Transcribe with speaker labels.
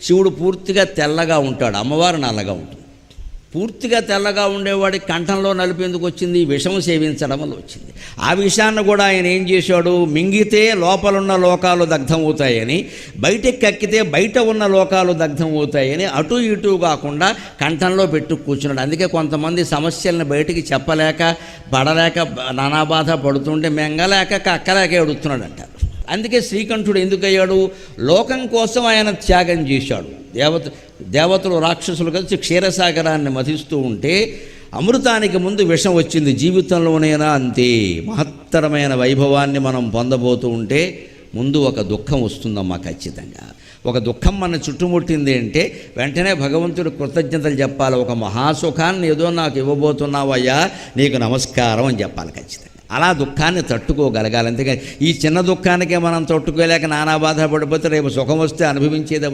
Speaker 1: శివుడు పూర్తిగా తెల్లగా ఉంటాడు, అమ్మవారు నల్లగా ఉంటుంది. పూర్తిగా తెల్లగా ఉండేవాడికి కంఠంలో నలుపు ఎందుకు వచ్చింది? విషము సేవించడం వల్ల వచ్చింది. ఆ విషయాన్ని కూడా ఆయన ఏం చేశాడు? మింగితే లోపలున్న లోకాలు దగ్ధమవుతాయని, బయటకి కక్కితే బయట ఉన్న లోకాలు దగ్ధమవుతాయని అటు ఇటు కాకుండా కంఠంలో పెట్టు కూర్చున్నాడు. అందుకే కొంతమంది సమస్యలను బయటికి చెప్పలేక పడలేక నానా బాధ పడుతుంటే మెంగలేక కక్కలేక ఎడుతున్నాడంట. అందుకే శ్రీకంఠుడు ఎందుకయ్యాడు? లోకం కోసం ఆయన త్యాగం చేశాడు. దేవతలు రాక్షసులు కలిసి క్షీరసాగరాన్ని మధిస్తూ ఉంటే అమృతానికి ముందు విషం వచ్చింది. జీవితంలోనైనా అంతే. మహత్తరమైన వైభవాన్ని మనం పొందబోతూ ఉంటే ముందు ఒక దుఃఖం వస్తుందమ్మా. ఖచ్చితంగా ఒక దుఃఖం మన చుట్టుముట్టింది అంటే వెంటనే భగవంతుడు కృతజ్ఞతలు చెప్పాలి. ఒక మహాసుఖాన్ని ఏదో నాకు ఇవ్వబోతున్నావయ్యా, నీకు నమస్కారం అని చెప్పాలి ఖచ్చితంగా. అలా దుఃఖాన్ని తట్టుకోగలగాలి. అంతేగాని ఈ చిన్న దుఃఖానికే మనం తట్టుకోలేక నానా బాధ పడిపోతే రేపు సుఖం వస్తే అనుభవించేది